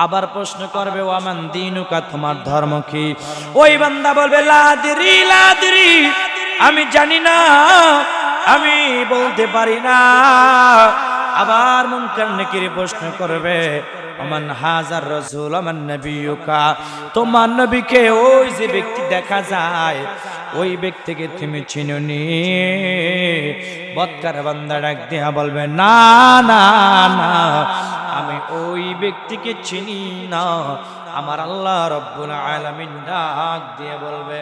আবার প্রশ্ন করবে ওয়ামান দীনুকা, তোমার ধর্ম কি? ওই বান্দা বলবে লাদিরি লাদিরি, আমি জানি না, আমি বলতে পারি না। আবার মুনকার নাকির প্রশ্ন করবে ওমান হাজার রাসূল ওমান নবিয়ুকা, তোমার নবীকে ওই যে ব্যক্তি দেখা যায় ওই ব্যক্তিকে তুমি চিনোনি? বদকার বান্দা ডাক দিয়া বলবে না না না, আমি ওই ব্যক্তিকে চিনি না। আমার আল্লাহ রব্বুল আলামিন ডাক দিয়ে বলবে,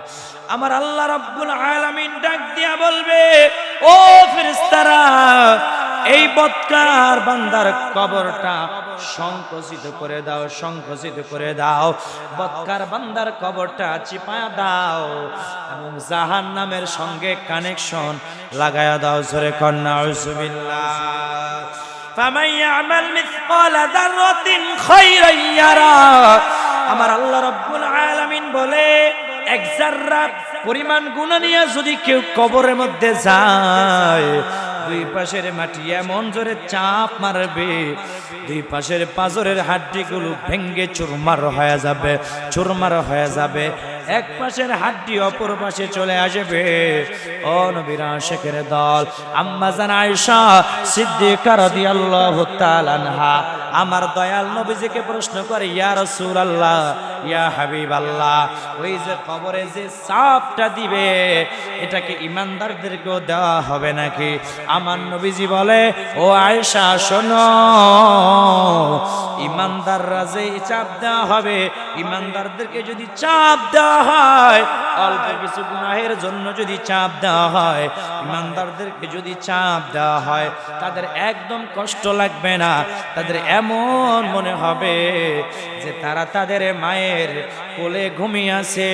আমার আল্লাহ রব্বুল আলামিন ডাক দিয়া বলবে, ও ফেরেশতারা, এই বদকার বান্দার কবরটা সংকুচিত করে দাও, সংকুচিত করে দাও। বদকার বান্দার কবরটা চিপায়া দাও এবং জাহান্নামের সঙ্গে কানেকশন লাগায়া দাও। জোরে কন্যা নাউজুবিল্লাহ। ফামান ইয়ামাল মিসকালা যাররাতিন খায়রান ইয়ারা, আমার আল্লাহ রাব্বুল আলামিন বলে, এক যাররা পরিমাণ গুনাহ নিয়ে যদি কেউ কবরের মধ্যে যায়, দুই পাশের মাটি এমন জোরে চাপ মারবে, দুই পাশের পাঁজরের হাড্ডিগুলো ভেঙ্গে চুরমার হয়ে যাবে, চুরমার হয়ে যাবে। এক পাশের হাড্ডি অপর পাশে চলে আসবে। ও নবীর আশিকের দল, আম্মা জান আয়েশা সিদ্দিকা রাদিয়াল্লাহু তাআলা আনহা আমার দয়াল নবীজিকে প্রশ্ন করে, ইয়া রাসূলুল্লাহ, ইয়া হাবিবাল্লাহ, ওই যে কবরে যে চাপটা দিবে এটা কি ঈমানদারদেরকেও দেওয়া হবে নাকি? আমার নবীজি বলে, ও আয়েশা শোনো, ঈমানদাররা যে চাপ দেওয়া হবে, ঈমানদারদেরকে যদি চাপ দেওয়া হয়, অল্প কিছু গুনাহের জন্য যদি চাপ দেওয়া হয়, ঈমানদারদেরকে যদি চাপ দেওয়া হয়, তাদের একদম কষ্ট লাগবে না। তাদের এমন মনে হবে যে তারা তাদের মায়ের কোলে ঘুমিয়ে আছে।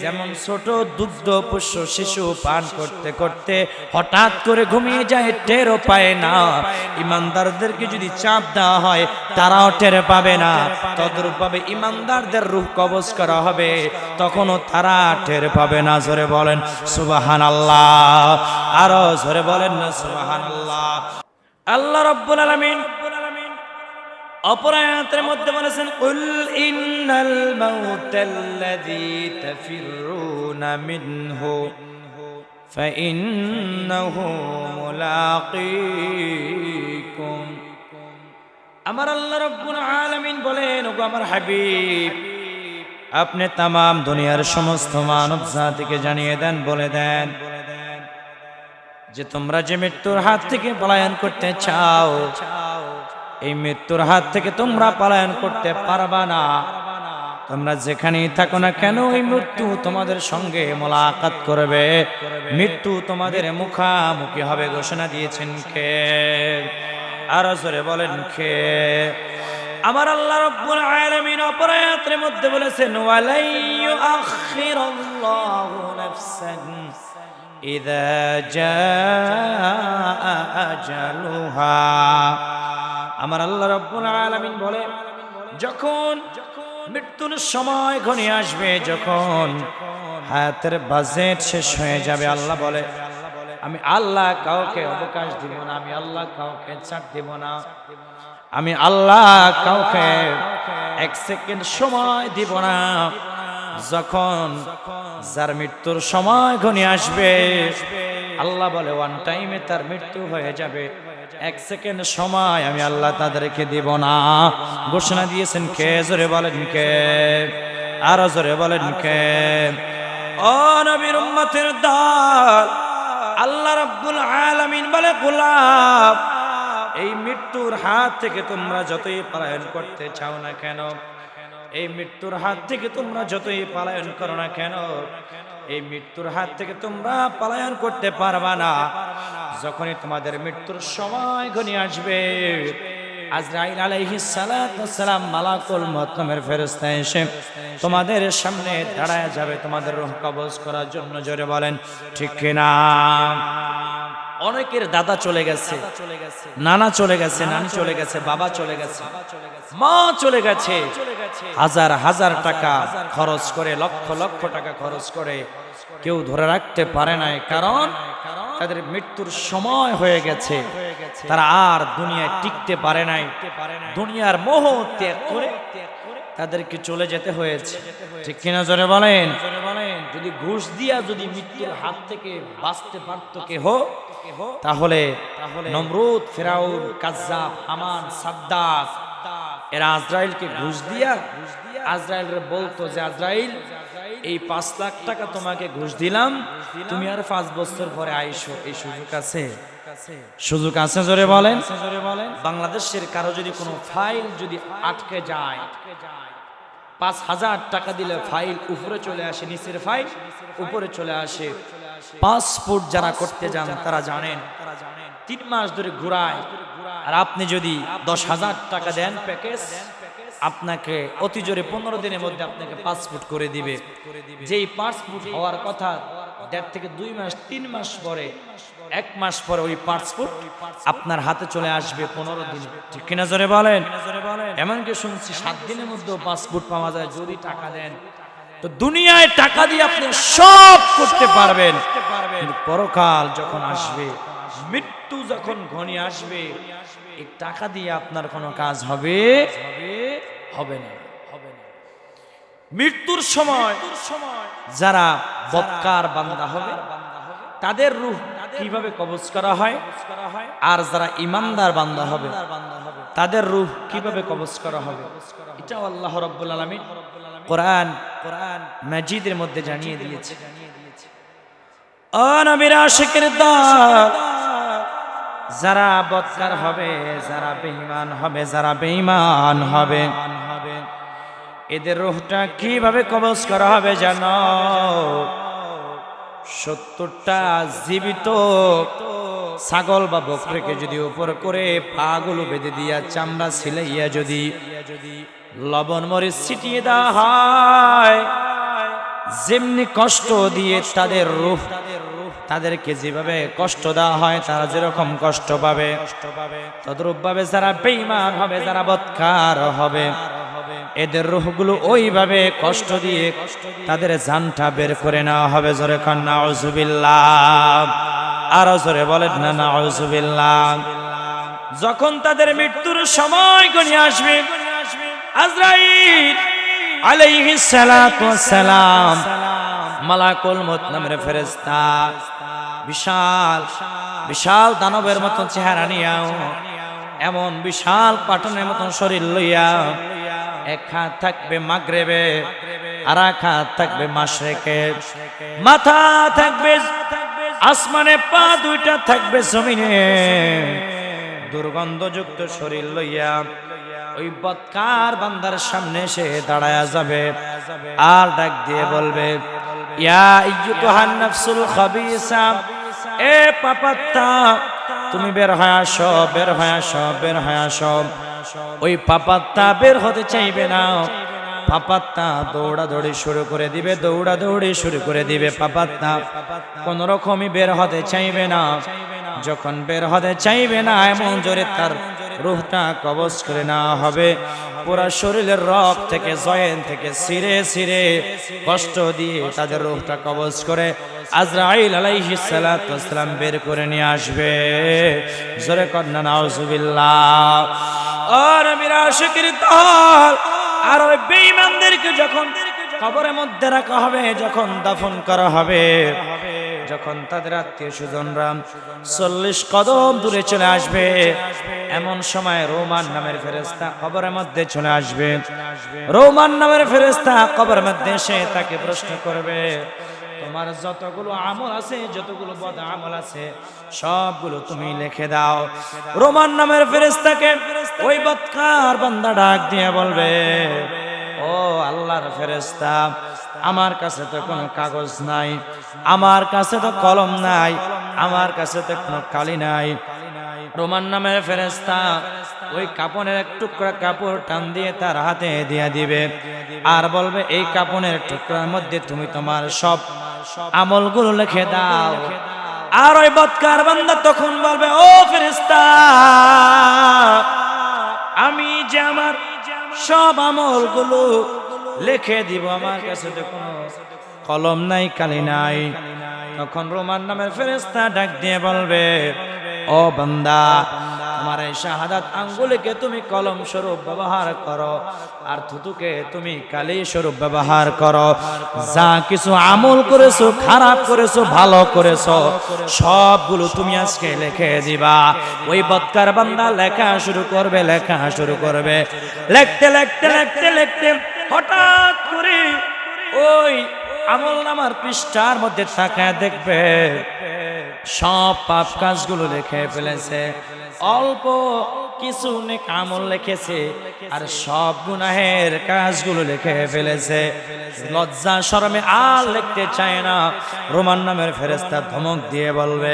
যেমন ছোট দুগ্ধ পুষ্য শিশু পান করতে করতে হঠাৎ করে ঘুমিয়ে যায়, টেরও পায় না। ঈমানদারদেরকে যদি চাপ দেওয়া হয়, তারাও টের পাবে না। তদ্রূপভাবে ঈমানদারদের রূহ কবজ করা হবে, তখনও তারা টের পাবে না। জোরে বলেন সুবহানাল্লাহ, আরো জোরে বলেন না সুবহানাল্লাহ। আল্লাহ রাব্বুল আলামিন অপর আয়াতের মধ্যে বলেছেন, কুল ইন্নাল মাউতাল্লাযী তাফিরুনা মিনহু ফাইন্নাহু মুলাকীকুম। আমার আল্লাহ রাব্বুল আলামিন বলেন, ওগো আমার হাবিব, আপনি তাম দুনিয়ার সমস্ত মানব জাতিকে জানিয়ে দেন, বলে দেন যে তোমরা যে মৃত্যুর হাত থেকে পলায়ন করতে চাও, এই মৃত্যুর হাত থেকে তোমরা পলায়ন করতে পারবা না। তোমরা যেখানেই থাকো না কেন, এই মৃত্যু তোমাদের সঙ্গে মোলাকাত করবে, মৃত্যু তোমাদের মুখামুখি হবে। ঘোষণা দিয়েছেন কে? আরো জোরে বলেন কে? আমার আল্লাহ রাব্বুল আলামিন অপর আয়াতের মধ্যে বলেছেন, ওয়ালাই ইউআখিরুল্লাহু নাফসান ইযা জাআ আজালুহা। আমার আল্লাহ রাব্বুল আলামিন বলে, যখন মৃত্যুর সময় ঘনিয়ে আসবে, যখন হায়াতের বাজেট শেষ হয়ে যাবে, আল্লাহ বলে, আমি আল্লাহ কাউকে অবকাশ দিব না, আমি আল্লাহ কাউকে ছাড় দিব না, আমি আল্লাহ কাউকে এক সেকেন্ড সময় দিব না। যখন যার মৃত্যুর সময় ঘনিয়ে আসবে, আল্লাহ বলে ওয়ান টাইমে তার মৃত্যু হয়ে যাবে, এক সেকেন্ড সময় আমি আল্লাহ তাদেরকে দিব না। ঘোষণা দিয়েছেন কে? জোরে বলেন কে? আরো জোরে বলেন কে? ও নবীর উম্মতের দল, আল্লাহ রাব্বুল আলামিন বলে, গোলাম, এই মৃত্যুর হাত থেকে তোমরা যতই পলায়ন করতে চাও না কেন, এই মৃত্যুর হাত থেকে তোমরা যতই পলায়ন করো না কেন, এই মৃত্যুর হাত থেকে তোমরা পলায়ন করতে পারবা না। যখনই তোমাদের মৃত্যুর সময় ঘনিয়ে আসবে, আজরাইল আলাইহিস সালাতু ওয়াস সালাম মালাকুল মউত নামের ফেরেশতা এসে তোমাদের সামনে দাঁড়ায় যাবে তোমাদের রূহ কবজ করার জন্য। জোরে বলেন ঠিক কিনা? অনেকের দাদা চলে গেছে, নানা চলে গেছে, নানি চলে গেছে, বাবা চলে গেছে, মা চলে গেছে, হাজার হাজার টাকা খরচ করে, লক্ষ লক্ষ টাকা খরচ করে কেউ ধরে রাখতে পারে নাই। কারণ তাদের মৃত্যুর সময় হয়ে গেছে, তারা আর দুনিয়ায় টিকতে পারে নাই, দুনিয়ার মোহ ত্যাগ করে তাদেরকে চলে যেতে হয়েছে। ঠিক কিনা জোরে বলেন? যদি ঘুষ দিয়া যদি মৃত্যুর হাত থেকে বাঁচতে পারত কেহ, তাহলে নমরুদ, ফেরাউন, কাজ্জাব, হামান, সাদ্দাত এরা আজরাইলকে ঘুষ দিয়া আজরাইলরে বলতো যে আজরাইল, এই 5 লাখ টাকা তোমাকে ঘুষ দিলাম, তুমি আর 5 বছর পরে আইসো। এই সুযোগ আছে? সুযোগ আছে জোরে বলেন? বাংলাদেশের কারো যদি কোনো ফাইল যদি আটকে যায়, 5,000 টাকা দিলে ফাইল উপরে চলে আসে, নিচের ফাইল উপরে চলে আসে। পাসপোর্ট যারা করতে যান তারা জানেন 3 মাস ধরে ঘুরায়। আর আপনি যদি 10,000 টাকা দেন প্যাকেজ, আপনাকে অতি জোরে 15 দিনের মধ্যে আপনাকে পাসপোর্ট করে দিবে। যেই পাসপোর্ট হওয়ার কথা 1.5 থেকে 2 মাস, 3 মাস পরে, 1 মাস পরে ওই পাসপোর্ট আপনার হাতে চলে আসবে 15 দিনে। ঠিক কিনা জোরে বলেন? এমনকি শুনছি 7 দিনের মধ্যেও পাসপোর্ট পাওয়া যায় যদি টাকা দেন। তো দুনিয়ায় টাকা দিয়ে আপনি সব করতে পারবেন, কিন্তু পরকাল যখন আসবে, মৃত্যু যখন ঘনিয়ে আসবে, এই টাকা দিয়ে আপনার কোনো কাজ হবে না। মৃত্যুর সময় যারা বদকার বান্দা হবে তাদের রূহ কিভাবে কবজ করা হয়, আর যারা ইমানদার বান্দা হবে তাদের রূহ কিভাবে কবজ করা হবে, এটাও আল্লাহ রাব্বুল আলামিন কোরআন মাজিদের মধ্যে জানিয়ে দিয়েছে। ও নবীর আশিকের দল, যারা বদকার হবে, যারা বেঈমান হবে, এদের রূহটা কিভাবে কবজ করা হবে জানো? 70টা জীবিত ছাগল বা বকরিকে যদি উপর করে পাগুলো বেঁধে দিয়া চামড়া ছিলাইয়া যদি লবণ মরিচ ছিটিয়ে দেওয়া হয়, যেমনি কষ্ট দিয়ে তাদের রূহ, তাদেরকে যেভাবে কষ্ট দেওয়া হয় তারা যেরকম কষ্ট পাবে, তদ্রূপ ভাবে যারা বেঈমান হবে, যারা বদকার হবে, এদের রূহগুলো ওইভাবে কষ্ট দিয়ে তাদের জানটা বের করে নেওয়া হবে। জোরে কান নাউযুবিল্লাহ, আরো জোরে বলেন না নাউযুবিল্লাহ। যখন তাদের মৃত্যুর সময় ঘনিয়ে আসবে, আজরাইল আলাইহিস সালাতু ওয়াস সালাম, মালাকুল মউত নামের ফেরেশতা, বিশাল দানবের মতন চেহারা নিয়া, এমন বিশাল পাটনের মতন শরীর লইয়া, এক হাত থাকবে মাগরিবে, আর এক হাত থাকবে মাশরিকে, মাথা থাকবে আসমানে, পা দুইটা থাকবে জমিনে, দুর্গন্ধযুক্ত শরীর লইয়া ওই বদকার বান্দার সামনে এসে দাঁড়ায়া যাবে, আর ডাক দিয়ে বলবে, ইয়া আইয়ুহান নাফসুল খাবিসা, এ পাপাত্তা, তুমি বের হয়ে আসো, বের হয়ে আসো, বের হয়ে আসো। ওই পাপাত্তা বের হতে চাইবে না, পাপাত্তা দৌড়াদৌড়ি শুরু করে দিবে, দৌড়াদৌড়ি শুরু করে দিবে। পাপাত্তা কোন রকমই বের হতে চাইবে না। যখন বের হতে চাইবে না, এমন জোরে তার রূহটা কবজ করে নেওয়া হবে। পুরা শরীরের রগ থেকে, জয়েন থেকে ছিঁড়ে ছিঁড়ে কষ্ট দিয়ে তাদের রূহটা কবজ করে আজরাইল আলাইহিস সালাতু ওয়াস সালাম বের করে নিয়ে আসবে। জোরে কন্না নাউযুবিল্লাহ। ও নবীর আশিকের দল, আর ওই বেঈমানদেরকে যখন কবরের মধ্যে রাখা হবে, যখন দাফন করা হবে, যখন তাদের আত্মীয় স্বজনরা 40 কদম দূরে চলে আসবে, এমন সময় রোমান নামের ফেরেশতা কবরের মধ্যে চলে আসবে। রোমান নামের ফেরেশতা কবরের মধ্যে এসে তাকে প্রশ্ন করবে, তোমার যতগুলো আমল আছে, যতগুলো বদ আমল আছে, সবগুলো তুমি লিখে দাও। রোমান নামের ফেরেশতাকে ওই বদকার বান্দা ডাক দিয়ে বলবে, ও আল্লাহর ফেরেশতা, আমার কাছে তো কোনো কাগজ নাই, আমার কাছে তো কলম নাই, আমার কাছে তো কোনো কালি নাই। রোমান নামের ফেরেশতা ওই কাপড়ের এক টুকরা কাপড় টান দিয়ে তার হাতে দিয়ে দিবে, আর বলবে, এই কাপড়ের টুকরার মধ্যে তুমি তোমার সব আমলগুলো লিখে দাও। আর ওই বদকার বান্দা তখন বলবে, ও ফেরেশতা, আমি যে আমার সব আমলগুলো লিখে দিব, আমার কাছে তো কোনো কলম নাই, কালি নাই। তখন রোমান নামের ফেরেশতা ডাক দিয়ে বলবে, ও বান্দা, তোমার এই শাহাদাত আঙ্গুলকে তুমি কলম স্বরূপ ব্যবহার করো, আর থুতুকে তুমি কালি স্বরূপ ব্যবহার করো। যা কিছু আমল করেছো, খারাপ করেছো, ভালো করেছো, সবগুলো তুমি আজকে লিখে দিবা। ওই বদকার বান্দা লেখা শুরু করবে, লেখা শুরু করবে। লিখতে লিখতে লিখতে লিখতে হঠাৎ করে ওই আমল নামার পৃষ্ঠার মধ্যে তাকায় দেখবে সব পাপ কাজগুলো লিখে ফেলেছে। অল্প কিছু নেক আমল লিখেছে, আর সব গুনাহের কাজগুলো লিখে ফেলেছে। লজ্জা শরমে আর লিখতে চায় না। রোমান নামের ফেরেশতা ধমক দিয়ে বলবে,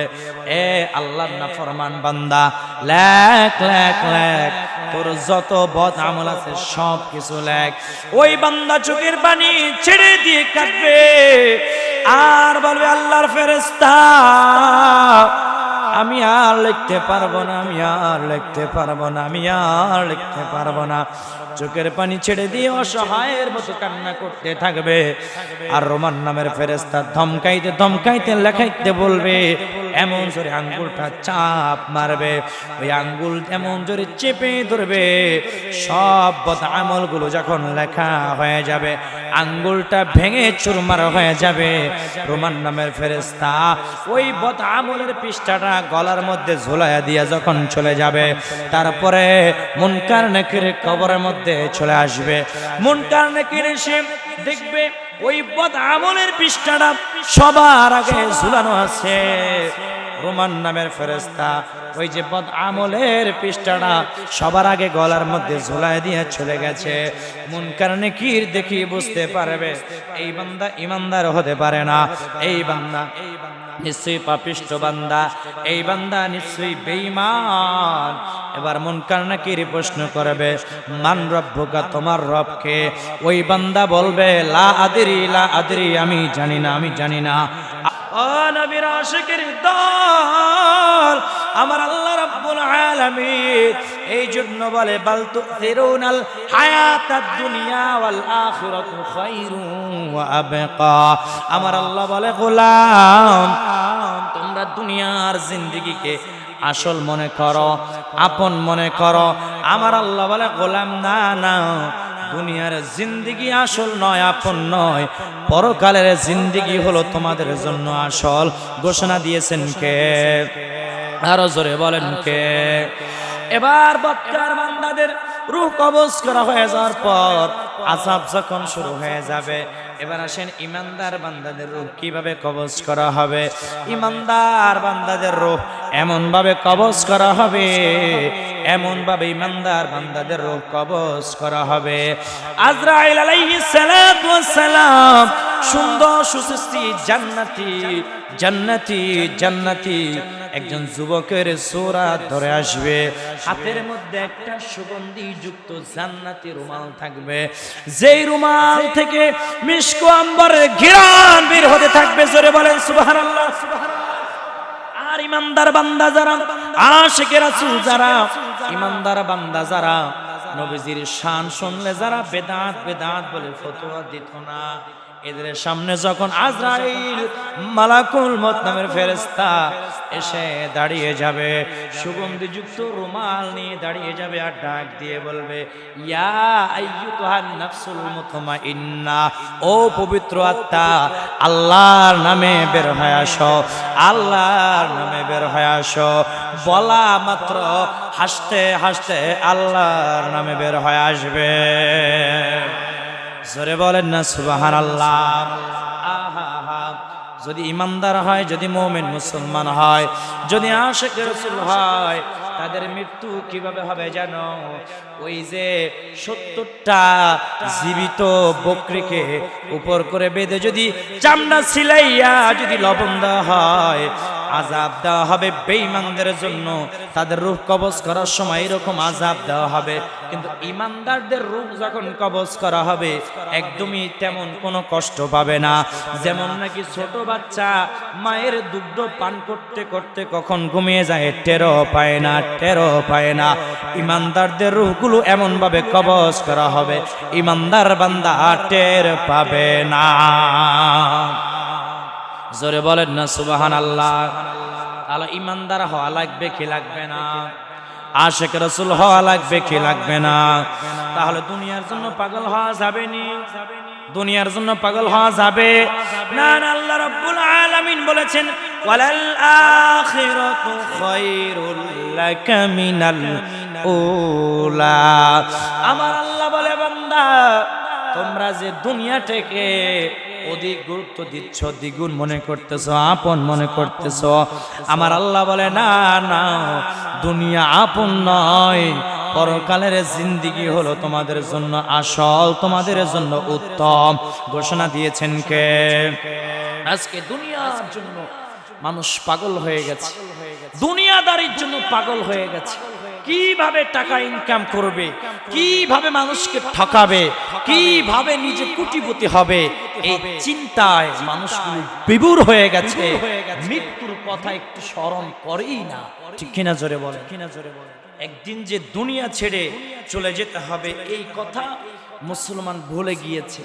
এ আল্লাহর নাফরমান বান্দা, লেখ লেখ লেখ, তোর যত বদ আমল আছে সব কিছু লেখ। ওই বান্দা চোখের পানি ছেড়ে দিয়ে কাঁদবে আর বলবে, আল্লাহর ফেরেশতা, আমি আর লিখতে পারবো না, আমি আর লিখতে পারবো না, আমি আর লিখতে পারবো না। চোখের পানি ছেড়ে দিয়ে অসহায়ের মতো কান্না করতে থাকবে। আর রোমান নামের ফেরেশতা ধমকাইতে ধমকাইতে লেখাইতে বলবে, এমন জোরে আঙ্গুলটা চাপ মারবে, ওই আঙ্গুল এমন জোরে চেপে ধরবে। সব বদ আমলগুলো যখন লেখা হয়ে যাবে, আঙ্গুলটা ভেঙে চুরমার হয়ে যাবে। রোমান নামের ফেরেশতা ওই বদ আমলের পৃষ্ঠাটা গলার মধ্যে ঝুলাইয়া দিয়া যখন চলে যাবে, তারপরে মুনকার নাকির কবরের মধ্যে চলে আসবে। মুনকার নাকির এসে দেখবে ওই বদ আমলের পৃষ্ঠাটা সবার আগে ঝুলানো আছে। রোমান নামের ফেরেশতা ওই যে বদ আমলের পৃষ্ঠাটা সবার আগে গলার মধ্যে ঝুলাই দিয়ে চলে গেছে। মুনকার নাকির দেখি বুঝতে পারবে এই বান্দা ইমানদার হতে পারে না, এই বান্দা নিশ্চয়ই পাপিষ্ঠ বান্দা, এই বান্দা নিশ্চয়ই বেঈমান। এবার মুনকার নাকির প্রশ্ন করবে, মান রব্বুকা, তোমার রবকে? ওই বান্দা বলবে, লা আদরি লা আদরি, আমি জানি না, আমি জানি না। ও নবীর আশিকের দল, আমার আল্লাহ রাব্বুল আলামিন এই জন্য বলে, বাল তুসিরুনাল হায়াতাদ দুনিয়া ওয়াল আখিরাতু খায়রুন ওয়া আবকা। আমার আল্লাহ বলে, গোলাম, তোমরা দুনিয়ার জিন্দেগিকে আসল মনে করো, আপন মনে করো। আমার আল্লাহ বলে, গোলাম, না না, দুনিয়ার জিন্দেগি আসল নয়, আপন নয়, পরকালের জিন্দেগি হলো তোমাদের জন্য আসল। ঘোষণা দিয়েছেন কে? আরো জোরে বলেন কে? এবার বদকার বান্দাদের রূহ কবজ করা হয়ে যাওয়ার পর আযাব যখন শুরু হয়ে যাবে, এবার আসেন ইমানদার বান্দাদের রূহ কিভাবে কবজ করা হবে। ইমানদার বান্দাদের রূহ এমন ভাবে কবজ করা হবে, এমন ভাবে ইমানদার বান্দাদের রূহ কবজ করা হবে। আজরাইল আলাইহিস সালাতু ওয়াস সালাম সুন্দর সুসৃষ্টি জান্নাতি জান্নাতি জান্নাতি একজন যুবকের সুরাত ধরে আসবে, হাতের মধ্যে একটা সুগন্ধি যুক্ত জান্নাতি রুমাল থাকবে, যেই রুমাল থেকে মিশক আম্বরের ঘ্রাণ বের হতে থাকবে। জোরে বলেন সুবহানাল্লাহ, সুবহানাল্লাহ। আর ইমানদার বান্দা যারা, আশিকে রাসূল যারা, ইমানদার বান্দা যারা, নবীজির শান শুনলে যারা বেদাত বেদাত বলে ফতোয়া দিত না, এদের সামনে যখন আজরাইল মালাকুল মউত নামের ফেরেশতা এসে দাঁড়িয়ে যাবে, সুগন্ধিযুক্ত রুমাল নিয়ে দাঁড়িয়ে যাবে আর ডাক দিয়ে বলবে, ইয়া আইয়ুহান নাফসুল মুতমাইন্না, ও পবিত্র আত্মা, আল্লাহর নামে বের হয়ে আসো, আল্লাহর নামে বের হয়ে আসো। বলা মাত্র হাসতে হাসতে আল্লাহর নামে বের হয়ে আসবে। জোরে বলেন না সুবহানাল্লাহ। আহা, যদি ইমানদার হয়, যদি মুমিন মুসলমান হয়, যদি আশিক রাসূল হয়, তাদের মৃত্যু কিভাবে হবে জানো? ওই যে 70টা জীবিত বকরিকে উপর করে বেঁধে যদি চামড়া ছিলাইয়া যদি লবণ দেওয়া হয়, আযাব দেওয়া হবে বেঈমানদের জন্য। তাদের রূহ কবজ করার সময় এরকম আযাব দেওয়া হবে, কিন্তু ইমানদারদের রূহ যখন কবজ করা হবে একদমই তেমন কোনো কষ্ট পাবে না। যেমন নাকি ছোট বাচ্চা মায়ের দুগ্ধ পান করতে করতে কখন ঘুমিয়ে যায় টেরও পায় না, টেরও পায় না। ইমানদারদের রূহগুলো এমন ভাবে কবজ করা হবে, ইমানদার বান্দা টের পাবে না। জোরে বলেন না সুবহানাল্লাহ। তাহলে ইমানদার হওয়া লাগবে কি লাগবে না? আশিক রাসূল হওয়া লাগবে কি লাগবে না? তাহলে দুনিয়ার জন্য পাগল হওয়া যাবে নি? দুনিয়ার জন্য পাগল হওয়া যাবে না? আল্লাহ রাব্বুল আলামিন বলেছেন ওয়ালাল আখিরাতু খায়রুল লাকা মিনাল উলা। আমার আল্লাহ বলে বান্দা তোমরা যে দুনিয়াটাকে অধিক গুরুত্ব দিচ্ছ, দ্বিগুণ মনে করতেছো, আপন মনে করতেছো, আমার আল্লাহ বলে না না, দুনিয়া আপন নয়, পরকালের জিন্দেগি হলো তোমাদের জন্য আসল, তোমাদের জন্য উত্তম। ঘোষণা দিয়েছেন কে? আজকে দুনিয়ার জন্য মানুষ পাগল হয়ে গেছে, দুনিয়াদারির জন্য পাগল হয়ে গেছে। কিভাবে টাকা ইনকাম করবে, কিভাবে মানুষকে ঠকাবে, কিভাবে নিজে কোটিপতি হবে, এই চিন্তায় মানুষগুলো বিভোর হয়ে গেছে। মৃত্যুর কথা একটু স্মরণ করেই না, ঠিক কিনা জোরে বলে? একদিন যে দুনিয়া ছেড়ে চলে যেতে হবে এই কথা মুসলমান ভুলে গিয়েছে।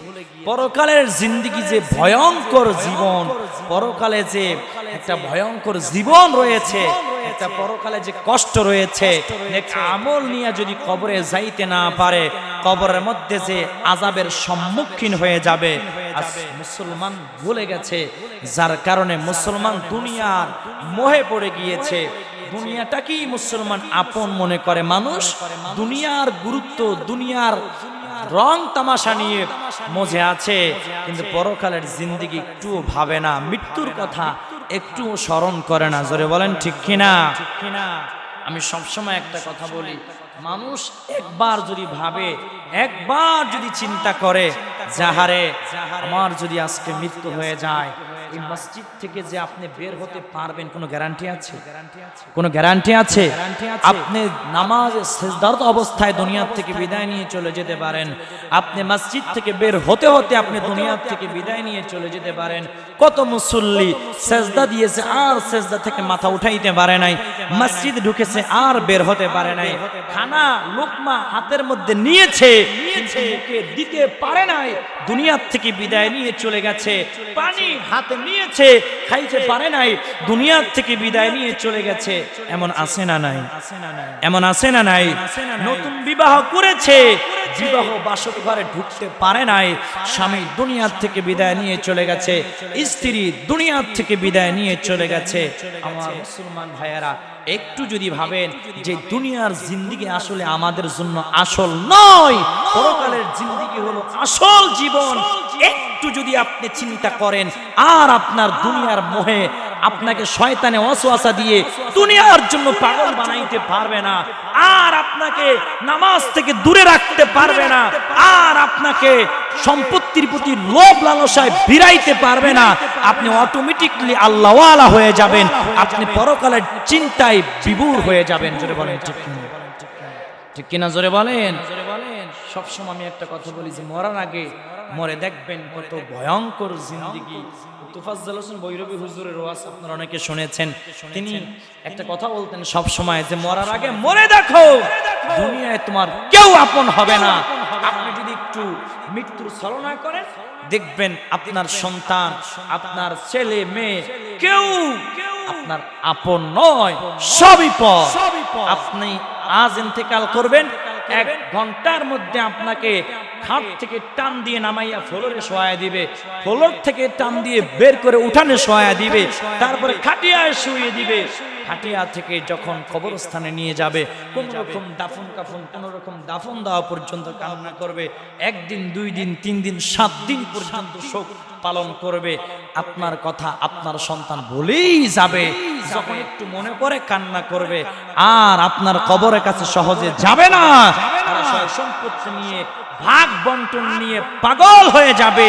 পরকালের জিন্দেগি যে ভয়ঙ্কর জীবন, পরকালে যে একটা ভয়ঙ্কর জীবন রয়েছে, একটা পরকালে যে কষ্ট রয়েছে, আমল নিয়ে যদি কবরে যাইতে না পারে, কবরের মধ্যে যে আযাবের সম্মুখীন হয়ে যাবে, আজ মুসলমান ভুলে গেছে। যার কারণে মুসলমান দুনিয়ার মোহে পড়ে গিয়েছে। দুনিয়াটাকেই মুসলমান আপন মনে করে। মানুষ দুনিয়ার গুরুত্ব, দুনিয়ার রং তামাশা নিয়ে মজে আছে, কিন্তু পরকালের জিন্দেগি একটু ভাবে না, মৃত্যুর কথা একটু স্মরণ করে না। জোরে বলেন ঠিক কিনা? আমি সবসময় একটা কথা বলি, মানুষ একবার যদি ভাবে, একবার যদি চিন্তা করে, যাহারে আমার যদি আজকে মৃত্যু হয়ে যায়, এই মসজিদ থেকে যে আপনি বের হতে পারবেন কোনো গ্যারান্টি আছে? কোনো গ্যারান্টি আছে? আপনি নামাজে সিজদারত অবস্থায় দুনিয়া থেকে বিদায় নিয়ে চলে যেতে পারেন। আপনি মসজিদ থেকে বের হতে হতে আপনি দুনিয়া থেকে বিদায় নিয়ে চলে যেতে পারেন। কত মুসল্লি সিজদা দিয়েছে আর সিজদা থেকে মাথা উঠাইতে পারে নাই, মসজিদ ঢুকেছে আর বের হতে পারে নাই, খানা লোকমা হাতের মধ্যে নিয়েছে মুখে দিতে পারে নাই, দুনিয়া থেকে বিদায় নিয়ে চলে গেছে। পানি হাতে নিয়েছে, খাইতে পারে নাই, দুনিয়া থেকে বিদায় নিয়ে চলে গেছে। এমন আছে না নাই? এমন আছে না নাই? নতুন বিবাহ করেছে, বিবাহ বাসর ঘরে ঢুকতে পারে নাই, স্বামী দুনিয়া থেকে বিদায় নিয়ে চলে গেছে, স্ত্রী দুনিয়া থেকে বিদায় নিয়ে চলে গেছে। আমার মুসলমান ভাইয়েরা, একটু যদি ভাবেন যে দুনিয়ার জিন্দেগি আসলে আমাদের জন্য আসল নয়, পরকালের জিন্দেগি হলো আসল জীবন, একটু যদি আপনি চিন্তা করেন, আর আপনার দুনিয়ার মোহে আপনাকে শয়তানে ওয়াসওয়াসা দিয়ে দুনিয়ার জন্য পাগল বানাইতে পারবে না, আর আপনাকে নামাজ থেকে দূরে রাখতে পারবে না, আর আপনাকে সম্পত্তির প্রতি লোভ লালসায় ভিড়াইতে পারবে না। আপনি অটোমেটিকলি আল্লাহওয়ালা হয়ে যাবেন, আপনি পরকালের চিন্তায় বিভোর হয়ে যাবেন। জোরে বলেন ঠিক কিনা? ঠিক কিনা জোরে বলেন? সবসময় আমি একটা কথা বলি যে মরার আগে মরে দেখবেন কত ভয়ঙ্কর জিন্দেগি। তোফাজ্জল হোসেন বৈরবী হুজুরের ওয়াজ আপনারা অনেকে শুনেছেন। তিনি একটা কথা বলতেন সব সময় যে মরার আগে মরে দেখো, দুনিয়ায় তোমার কেউ আপন হবে না। আপনি যদি একটু মৃত্যুর ছলনা করেন, দেখবেন আপনার সন্তান, আপনার ছেলে মেয়ে কেউ আপনার আপন নয়, সবই পর। আপনি আজ ইন্তেকাল করবেন, 1 ঘন্টার মধ্যে আপনাকে খাট থেকে টান দিয়ে নামাইয়া ফ্লোরে শোয়া দিবে, ফ্লোর থেকে টান দিয়ে বের করে উঠানে শোয়া দিবে, তারপরে খাটিয়ায় শুয়ে দিবে। খাটিয়া থেকে যখন কবরস্থানে নিয়ে যাবে, কোন রকম দাফন কাফন, কোন রকম দাফন দেওয়া পর্যন্ত কামনা করবে। 1 দিন 2 দিন 3 দিন 7 দিন পর্যন্ত শোক পালন করবে। আপনার কথা আপনার সন্তান বলেই যাবে, যখন একটু মনে করে কান্না করবে, আর আপনার কবরের কাছে সহজে যাবে না। তারা সম্পত্তি নিয়ে, ভাগ বন্টন নিয়ে পাগল হয়ে যাবে।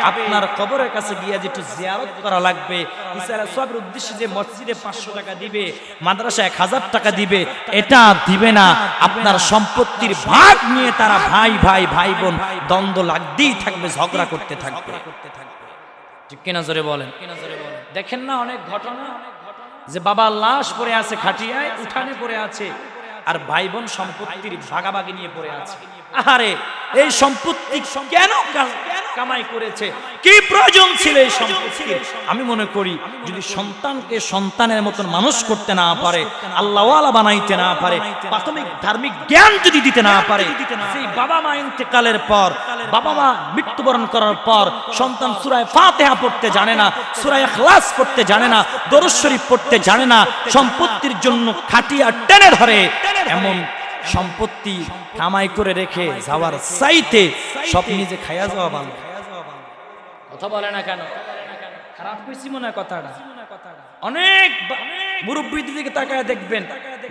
আপনার কবরের কাছে গিয়ে যেটু জিয়ারত করা লাগবে, ইসরা সবের উদ্দেশ্যে যে মসজিদে 500 টাকা দিবে, মাদ্রাসায় 1000 টাকা দিবে, এটা দিবে না। আপনার সম্পত্তির ভাগ নিয়ে তারা ভাই ভাই ভাই বোন দ্বন্দ্ব লাগতেই থাকবে, ঝগড়া করতে থাকবে। ঠিক কিনা জোরে বলেন? দেখেন না অনেক ঘটনা যে বাবার লাশ পড়ে আছে খাটিয়ায়, উঠানে পড়ে আছে, আর ভাই বোন সম্পত্তির ভাগাভাগি নিয়ে পড়ে আছে। আরে এই সম্পত্তি কেন কামাই করেছে, কি প্রয়োজন ছিল এই সম্পত্তির? আমি মনে করি যদি সন্তানকে সন্তানের মতন মানুষ করতে না পারে, আল্লাহওয়ালা বানাইতে না পারে, প্রাথমিক ধার্মিক জ্ঞান যদি দিতে না পারে, সেই বাবা মা ইন্তেকালের পর, বাবা মা মৃত্যুবরণ করার পর সন্তান সূরা ফাতিহা পড়তে জানে না, সূরা ইখলাস পড়তে জানে না, দরুদ শরীফ পড়তে জানে না, সম্পত্তির জন্য খাটিয়া টেনে ধরে, এমন সম্পত্তি কামাই করে রেখে যাওয়ার চাইতে সব নিজে খাইয়া যাওয়া ভালো। কথা বলে না কেন? খারাপ কইছি মনে হয় কথাটা? অনেক মুরব্বীদের দিকে তাকায় দেখবেন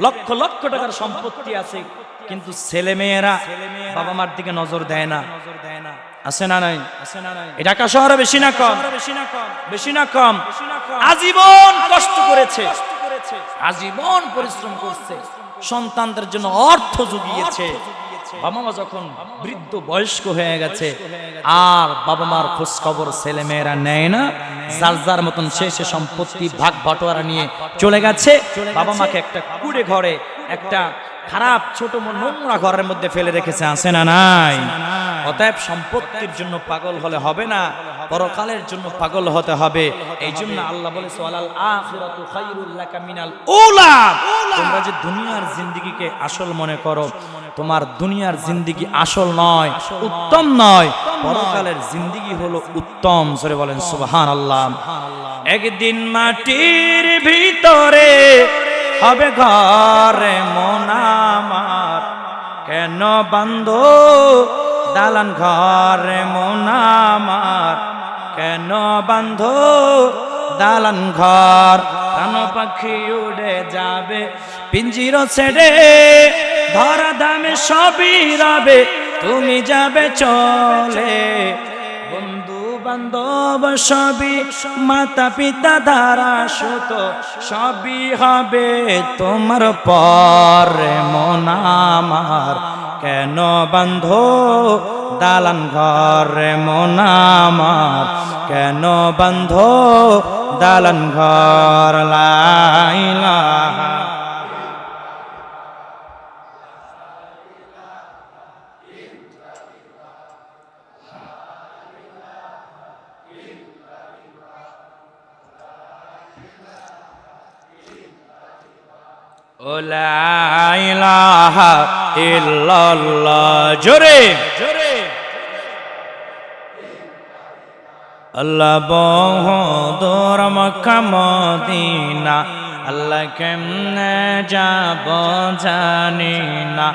লক্ষ লক্ষ টাকার সম্পত্তি আছে, কিন্তু ছেলে মেয়েরা বাবা মার দিকে নজর দেয় না। আছে না নাই? এই ঢাকা শহরে বেশি না কম? বেশি না কম? আজীবন কষ্ট করেছে, আজীবন পরিশ্রম করছে, সন্তানদের জন্য অর্থ জুগিয়েছে। বাবা মা যখন বৃদ্ধ বয়স্ক হয়ে গেছে, আর বাবা মার খোঁজ খবর ছেলে মেয়েরা নেয় না, যার যার মতন শেষে সম্পত্তি ভাগ বাটোয়ারা নিয়ে চলে গেছে। বাবা মাকে একটা কুড়ে ঘরে, একটা খারাপ ছোট নোংরা ঘরের মধ্যে ফেলে রেখেছে। আছে না নাই? অতএব সম্পত্তির জন্য পাগল হলে হবে না, পরকালের জন্য পাগল হতে হবে। এই জন্য আল্লাহ বলেছে ওয়ালাল আখিরাতু খায়রুল লাকা মিনাল উলা। তোমরা যে দুনিয়ার জিন্দেগিকে আসল মনে করো, তোমার দুনিয়ার জিন্দেগি আসল নয়, উত্তম নয়, পরকালের জিন্দেগি হলো উত্তম। জোরে বলেন সুবহানাল্লাহ। একদিন মাটির ভিতরে হবে ঘরে মন আমার, কেন বান্ধো দালান ঘরে মন আমার, কেন বান্ধো দালান ঘর? কান পাখি উড়ে যাবে পিঞ্জির ছেড়ে, ধরা দামে সবই রবে, তুমি যাবে চলে। বন্ধু বান্ধব সবই, মাতা পিতা ধারা সুত সবই হবে তোমার পর মন আমার, কেন বান্ধো দালান ঘরে মন আমার, কেন বান্ধো দালান ঘর? লা ইলাহা লা ইলাহা ইল্লাল্লাহ। জোরে জোরে আল্লাহ বহুদূর মক্কা মদিনা, আল্লাহ কেমনে যাব জানি না,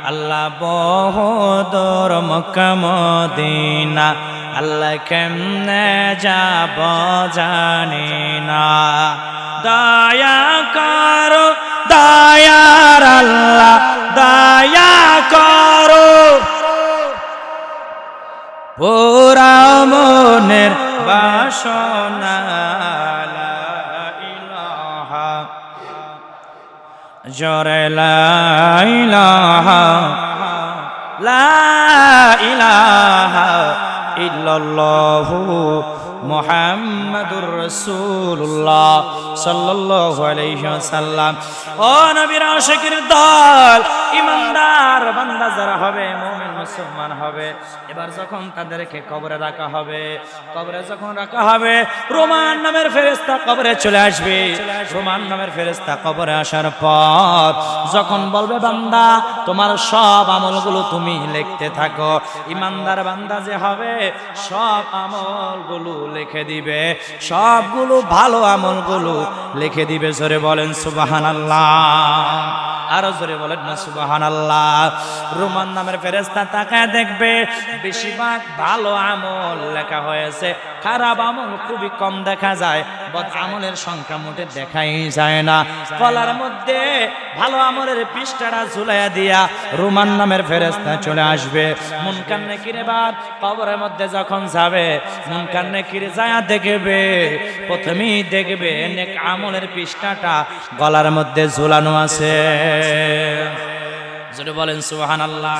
আল্লাহ বহুদূর মক্কা মদিনা, আল্লাহ কেমনে যাব জানি না। দয়া করো দয়ার আল্লাহ, দয়া করো পুরা মনের বাসনা। লা ইলাহা জোরে লা ইলাহা, লা ইলাহা ইল্লাল্লাহু মুহাম্মাদুর রাসূলুল্লাহ সাল্লাল্লাহু আলাইহি ওয়াসাল্লাম। ও নবীর আশিকের দল, ইমানদার বান্দা যারা হবে, মুমিন মুসলমান হবে, এবার যখন তাদেরকে কবরে রাখা হবে, কবরে যখন রাখা হবে, রোমান নামের ফেরেশতা কবরে চলে আসবে। রোমান নামের ফেরেশতা কবরে আসার পর যখন বলবে বান্দা তোমার সব আমলগুলো তুমি লিখতে থাকো, ইমানদার বান্দা যে হবে সব আমলগুলো লিখে দিবে, সবগুলো ভালো আমলগুলো লিখে দিবে। জোরে বলেন সুবহানাল্লাহ, আরো জোরে বলেন না সুবহানাল্লাহ। রোমান নামের ফেরেশতা তাকায় দেখবে বেশিরভাগ ভালো আমল লেখা হয়েছে, খারাপ আমল খুবই কম দেখা যায়, বদ আমলের সংখ্যা মোটে দেখাই যায় না। কলার মধ্যে ভালো আমলের পৃষ্ঠাটা ঝুলাইয়া দিয়া রোমান নামের ফেরেশতা চলে আসবে। মুনকার নেকির বাদ কবরের মধ্যে যখন যাবে, মুনকার নেকির যায় দেখবে, প্রথমেই দেখবে নেক আমলের পৃষ্ঠাটা গলার মধ্যে ঝুলানো আছে। যদি বলেন সুবহানাল্লাহ।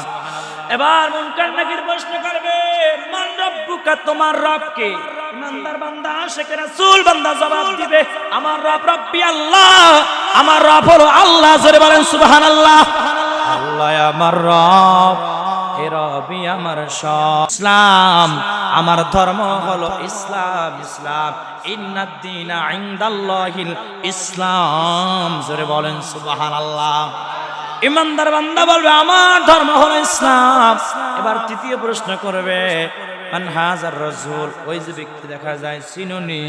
এবার মুনকার নাকির প্রশ্ন করবে মান রব্বুকা, তোমার রব কে? ইমানদার বান্দা আশিকে রাসূল বান্দা জবাব দিবে আমার রব রব্বি আল্লাহ, আমার রব হলো আল্লাহ। জোরে বলেন সুবহানাল্লাহ। আল্লাহ আমার রব, এ রবি আমার সব। ইসলাম আমার ধর্ম হলো ইসলাম। ইসলাম ইন্নাদ দীনা ইনদাল্লাহিল ইসলাম। জোরে বলেন সুবহানাল্লাহ। ইমানদার বান্দা বলবে আমার ধর্ম হলো ইসলাম। এবার তৃতীয় প্রশ্ন করবে মান হাজার রাসূল, ওই যে ব্যক্তি দেখা যায় চিনুনি।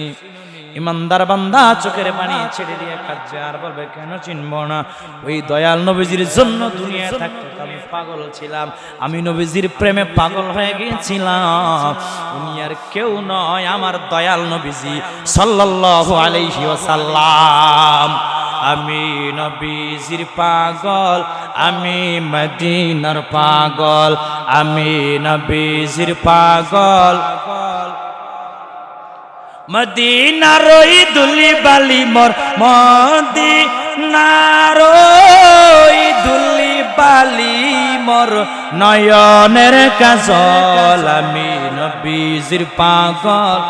ইমানদার বান্দা চোখের পানি ছেড়ে দিয়ে কাঁদছে আর বলবে কেন চিনব না, ওই দয়াল নবীজির জন্য দুনিয়ায় থাকতে আমি পাগল ছিলাম, আমি নবীজির প্রেমে পাগল হয়ে গিয়েছিলাম। দুনিয়ার কেউ নয়, আমার দয়াল নবীজি সাল্লাল্লাহু আলাইহি ওয়াসাল্লাম। আমি নবীজির পাগল, আমি মদিনার পাগল, আমি নবীজির পাগল। মদিনার ওই দুলি বালি মোর, মদিনার ওই দুলি বালি মোর নয়নের কাজল, আমি নবীজির পাগল,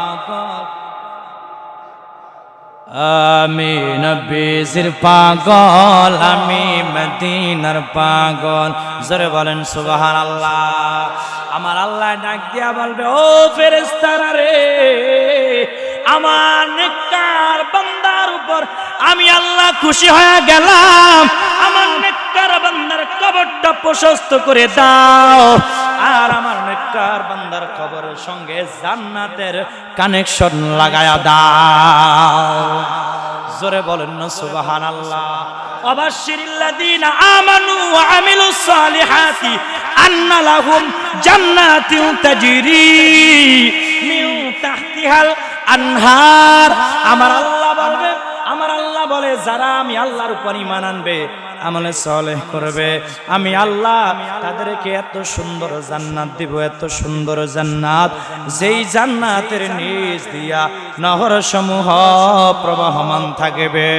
আমি নবীজির পাগল, আমি মদিনার পাগল। জোরে বলেন সুবহানাল্লাহ। আমার আল্লাহ ডাক দিয়া বলবে ও ফেরেশতারা রে, আমার নেককার বান্দার উপর আমি আল্লাহ খুশি হয়ে গেলাম, আমার নেককার বান্দার কবরটা প্রশস্ত করে দাও, আর আমার নেককার বান্দার কবরের সঙ্গে জান্নাতের কানেকশন লাগায়া দাও। জোরে বলেন না সুবহানাল্লাহ। ওয়াবাশশিরিল্লাযীনা আমানু ওয়া আমিলুস সালিহাতি আন্না লাহুম জান্নাতুন তাজরি মিন তাহতিহাল আনহার। আমার আল্লাহ বলবে, আমার আল্লাহ বলে যারা আমি আল্লাহর উপর ঈমান আনবে, আমলে সালেহ করবে, আমি আল্লাহ তাদেরকে এত সুন্দর জান্নাত দিব, এত সুন্দর জান্নাত, যেই জান্নাতের নিচ দিয়া নহর সমূহ প্রবাহমান থাকবে।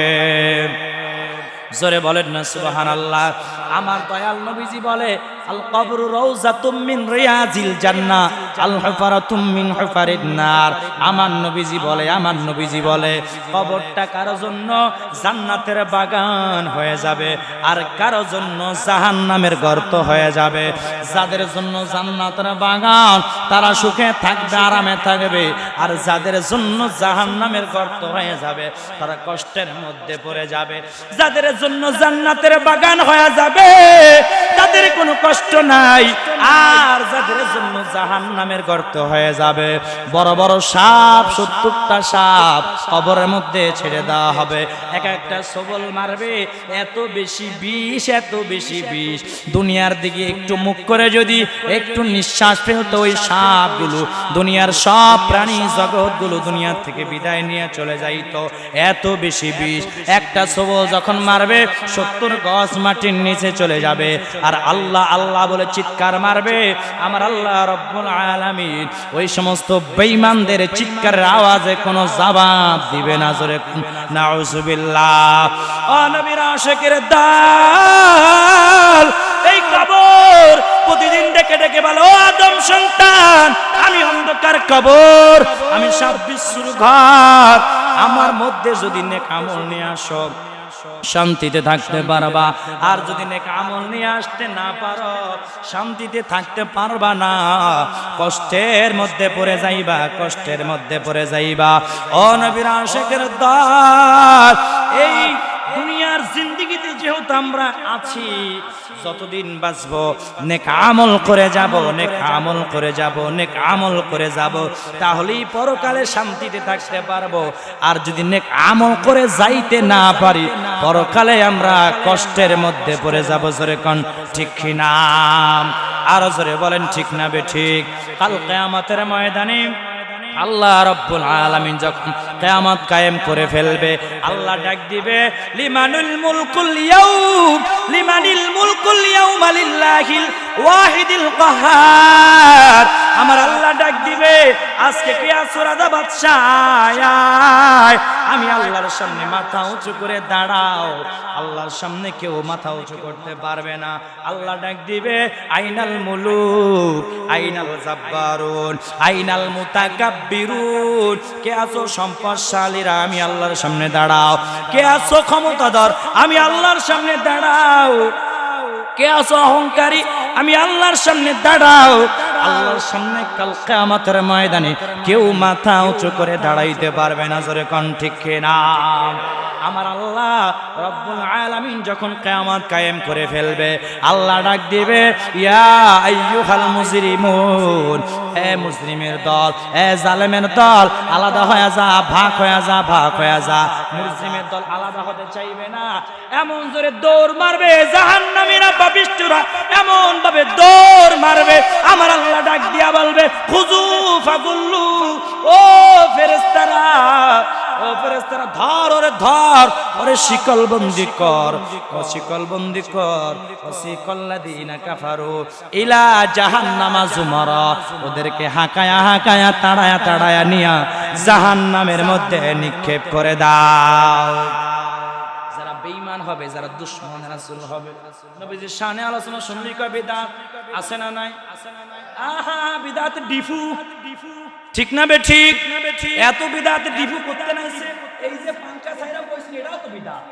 জোরে বলেন না সুবহানাল্লাহ। আমার দয়াল নবীজি বলে আল কবরু রাউযাতুম মিন রিয়াজিল জান্নাহ আল হুফারাতুম মিন হুফারিন নার। আমার নবীজি বলে, আমার নবীজি বলে কবরটা কারো জন্য জান্নাতের বাগান হয়ে যাবে, আর কারো জন্য জাহান্নামের গর্ত হয়ে যাবে। যাদের জন্য জান্নাতের বাগান তারা সুখে থাকবে, আরামে থাকবে, আর যাদের জন্য জাহান্নামের গর্ত হয়ে যাবে তারা কষ্টের মধ্যে পড়ে যাবে। যাদের জন্য জান্নাতের বাগান হয়ে যাবে তাদের কোনো কষ্ট নাই, আর যাদের জন্য জাহান্নামের গর্ত হয়ে যাবে, বড় বড় সাপ, 70টা সাপ কবরের মধ্যে ছেড়ে দেওয়া হবে, এক একটা সবল মারবে, এত বেশি বিষ, এত বেশি বিষ। দুনিয়ার দিকে একটু মুখ করে যদি একটু নিঃশ্বাস ফেলতো ওই সাপগুলো, দুনিয়ার সব প্রাণী জগৎগুলো দুনিয়ার থেকে বিদায় নিয়ে চলে যাইতো, এত বেশি বিষ। একটা সবল যখন মারবে 70 গজ মাটির নিচে চলে যাবে, আর আল্লাহ আল্লাহ বলে চিৎকার মারবে। আমার আল্লাহ রব্বুল আলামিন ওই সমস্ত বেঈমানদের চিৎকারের আওয়াজে কোনো জবাব দিবে না। জোরে নাউজুবিল্লাহ। ও নবীর আশিকের দল, এই কবর প্রতিদিন ডেকে ডেকে বলো ও আদম সন্তান, আমি অন্ধকার কবর, আমি সাপ বিচ্ছুর ঘর, আমার মধ্যে যদি নেক আমল নিয়ে আসো শান্তিতে থাকতে পারবা, আর যদি নেক আমল নিয়ে আসতে না পারো শান্তিতে থাকতে পারবা না, কষ্টের মধ্যে পড়ে যাইবা, কষ্টের মধ্যে পড়ে যাইবা। ও নবীর আশিকের দল, এই দুনিয়ার জিন্দেগিতে যেহেতু আমরা আছি, যতদিন বাঁচবো নেক আমল করে যাব, নেক আমল করে যাব, নেক আমল করে যাব, তাহলেই পরকালে শান্তিতে থাকতে পারবো। আর যদি নেক আমল করে যাইতে না পারি, পরকালে আমরা কষ্টের মধ্যে পড়ে যাব। জোরে কোন ঠিক না? আরো জোরে বলেন ঠিক না বে ঠিক? কাল কিয়ামতের ময়দানে আল্লাহ রব্বুল আলামিন যখন কিয়ামত কায়েম করে ফেলবে, আল্লাহ ডাক দিবে লিমানুল মুলকুল ইয়াউম, লিমানিল মুলকুল ইয়াউমা লিল্লাহিল ওয়াহিদিল কাহ্হার। আমার আল্লাহ ডাক দিবে আজকে কে আছো রাজা বাদশা, আমি আল্লাহর সামনে মাথা উঁচু করে দাঁড়াও। আল্লাহর সামনে কেউ মাথা উঁচু করতে পারবে না। আল্লাহ ডাক দিবে আইনাল মুলুক, আইনাল জাব্বারুন, আইনাল মুতাকাব্বিরুন। কে আছো সম্পদশালীরা, আমি আল্লাহর সামনে দাঁড়াও। কে আছো ক্ষমতাধর, আমি আল্লাহর সামনে দাঁড়াও। কে আছো অহংকারী, আমি আল্লাহর সামনে দাঁড়াও। আল্লাহর সামনে কাল কিয়ামতের ময়দানে কেউ মাথা উঁচু করে দাঁড়াইতে পারবে না। জোরে কোন ঠিক কিনা? আমার আল্লাহ রব্বুল আলামিন যখন কিয়ামত কায়েম করে ফেলবে, আল্লাহ ডাক দিবে, ইয়া আইয়ুহাল মুজরিমুন, এ মুজরিমের দল, এ জালেমের দল, আলাদা হয়ে যা, ভাগ হয়ে যা, ভাগ হয়ে যা। মুজরিমের দল আলাদা হতে চাইবে না, এমন জোরে দৌড় মারবে জাহান্নামীরা, পাপিষ্ঠরা এমন ভাবে দৌড় মারবে, আমার আল্লাহ ডাক দিয়া বলবে, খুজু ফাগুল্লু, ও ফেরেশতারা, ও ফেরেশতারা, ধর ওরে, ধর ওরে, শিকল বন্দি কর, ও শিকল বন্দি কর, ও শিকল্লাযিনা কাফারু ইলা জাহান্নামা যুমারা, ওদেরকে হাঁকায়া হাঁকায়া তাড়ায়া তাড়ায়া নিয়া জাহান্নামের মধ্যে নিক্ষেপ করে দাও। যারা বেঈমান হবে, যারা দুশমন রাসূল হবে, নবীজির শানে আলোচনা শুনলি কয় বিদআত আছে না নাই? আহা, বিদআত ডিফু, ঠিক না বে ঠিক? এত বিদআত ডিফু করতে নাইছে। এই যে পাঙ্কা ছাইরা বইছেন, এটাও তো বিদআত,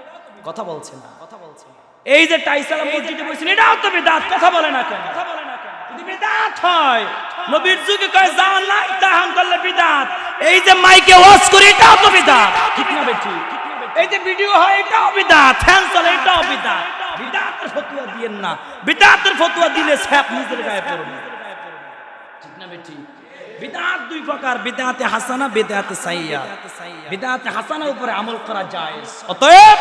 কথা বলছেন না, কথা বলছেন। এই যে টাইসালা মসজিদে বইছেন, এটাও তো বিদআত, কথা বলে না কেন? কথা বলে না কেন? যদি বিদআত হয়, নবীর যুগে কয় জান নাই তাহাম করলে বিদআত। এই যে মাইকে ওয়াজ করে, এটাও তো বিদআত, ঠিক না বে ঠিক? এই যে ভিডিও হয়, এটাও বিদআত, ফ্যান চলে, এটাও বিদআত। বিদআতের ফতোয়া দিয়েন না, বিদআতের ফতোয়া দিলে স্যাপ নিজের গায়ে পড়বে, ঠিক না বে ঠিক? বিদআত দুই প্রকার, বিদআতে হাসানা, বিদআতে সাইয়্যা। বিদআতে হাসানার উপরে আমল করা জায়েজ, অতএব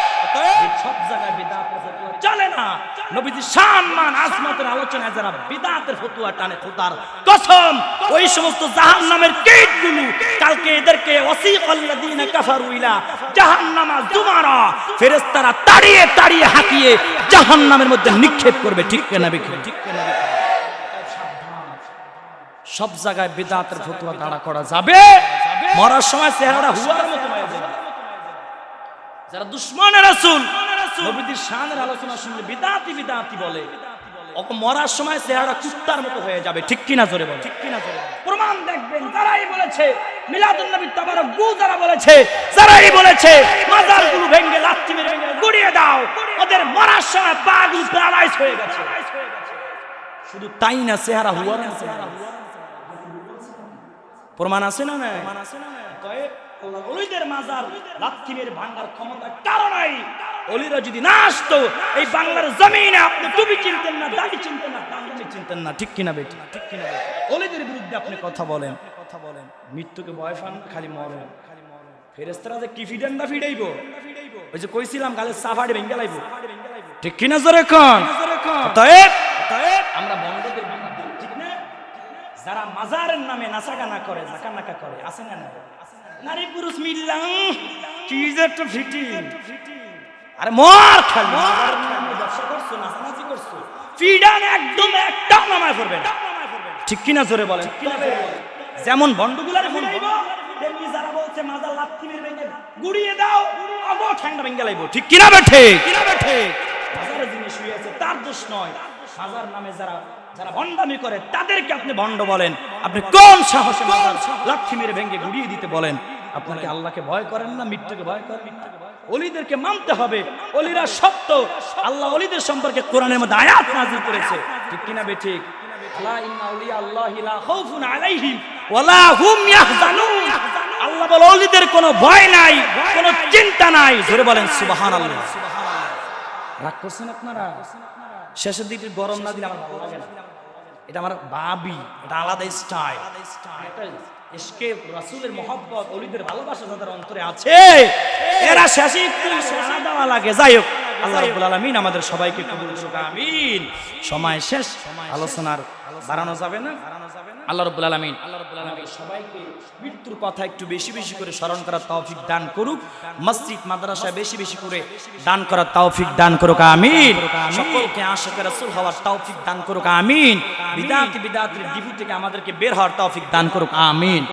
সব জায়গায় বিদআতের ফতোয়া চলে না। নবীজির শান মান আজমতের আলোচনায় যারা বিদআতের ফতোয়া টানে, খোদার কসম, ওই সমস্ত জাহান্নামের কীটগুলো কালকে এদেরকে ওয়াসিকাল্লাযিনা কাফারু ইলা জাহান্নামা যুমারা, ফেরেশতারা তাড়িয়ে তাড়িয়ে হাঁকিয়ে জাহান্নামের মধ্যে নিক্ষেপ করবে, ঠিক কিনা বে ঠিক? সব জায়গায় বিদআতের ফতোয়া দাঁড়া করা যাবে, মরার সময় চেহারাটা হুয়ার মতো হয়ে যাবে। যারা দুশমনের রাসূল, নবীজির শানের আলোচনা শুনলে বিদআতি বিদআতি বলে, ওকে মরার সময় চেহারা কুত্তার মতো হয়ে যাবে, ঠিক কিনা? জোরে বলে, ঠিক কিনা? জোরে প্রমাণ দেখবেন। যারাই বলেছে মিলাদুন নবী তাবারক গু, যারা বলেছে, যারাই বলেছে মাজারগুলো ভেঙে লাথি মেরে ভেঙে গুড়িয়ে দাও, ওদের মরার সময় পাগুলো প্যারালাইজ হয়ে গেছে। শুধু তাই না, চেহারা হুয়ার মতো। প্রমাণ আছে না? না ওলিদের মাজার লাথি মেরে ভাঙার ক্ষমতা কারো নাই। ওলিরা যদি না আসতো, এই বাংলার জমিনে আপনি টুপি চিনতেন না, দাড়ি চিনতেন না, পাঞ্জাবি চিনতেন না, ঠিক কিনা বেটি? ঠিক কিনা? ওলিদের বিরুদ্ধে আপনি কথা বলেন, কথা বলেন, মৃত্যুকে ভয় পান, খালি মরেন। ফেরেশতারা যে কি ফিডান্ডা ফিডাইবো, ওই যে কইছিলাম গালে সাফাড়ি ভেঙে লাইবো, ঠিক কিনা? জোরে কোন? অতএব আমরা বন্ধদের বিরুদ্ধে, ঠিক না? যারা মাজারের নামে নাচাগানা করে, জাকানাকা করে, আছে না? না নারী পুরুষ মিল্লা কি যে একটা ফিটিং, আরে মর খালি মাজারের নামে ব্যবসা করছো, নাচানাচি করছো, ফিডান একদম একটা নামায় পড়বে না, ঠিক কিনা? জোরে বলেন। যেমন বন্ডগুলার ফিরাইবো, তেমনি যারা বলছে মাজার লাথি মেরে ভেঙে গুড়িয়ে দাও, আগো ঠ্যাংটা ভেঙে লাইবো, ঠিক কিনা বেঠে? কিনা বেঠে? মাজারে যিনি শুয়ে আছে তার দোষ নয়, মাজার নামে যারা যারা ভণ্ডামি করে তাদেরকে আপনি ভণ্ড বলেন। আপনি কোন সাহসে মাজার লাথি মেরে ভেঙে গুড়িয়ে দিতে বলেন? আপনাকে আল্লাহকে ভয় করেন না, মৃত্যুকে ভয় করেন? ওলিদেরকে মানতে হবে, ওলিরা সত্য। আল্লাহ ওলিদের সম্পর্কে কোরআনের মধ্যে আয়াত নাযিল করেছে, ঠিক কিনা বে ঠিক? লা ইন্না আউলিয়া আল্লাহি লা খাউফুন আলাইহিম ওয়া লা হুম ইয়াহজানুন। আল্লাহ বলে ওলিদের কোনো ভয় নাই, কোনো চিন্তা নাই। জোরে বলেন সুবহানাল্লাহ। রাগ করছেন আপনারা? শেষের দিকে গরম না দিলে আমার ভালো লাগে না। এটা আমার ভাবি, এটা আলাদা স্টাইল, এটা ইশকে রাসূলের মহব্বত, ওলিদের ভালোবাসা যাদের অন্তরে আছে, এরা শেষে একটু সাড়া দেওয়া লাগে। যাই হোক, আল্লাহ রাব্বুল আলামিন আমাদের সবাইকে কবুল করুক, আমিন। সময় শেষ, আলোচনার বাড়ানো যাবে না। আল্লাহ রাব্বুল আলামিন আমাদের সবাইকে মৃত্যুর কথা একটু বেশি বেশি করে স্মরণ করার তৌফিক দান করুক, মসজিদ মাদ্রাসায় বেশি বেশি করে দান করার তৌফিক দান করুক, আমিন। সকলকে আশিক রাসূল হওয়ার তৌফিক দান করুক, আমিন। বিদআতের ডিপু থেকে আমাদেরকে বের হওয়ার তৌফিক দান করুক, আমিন।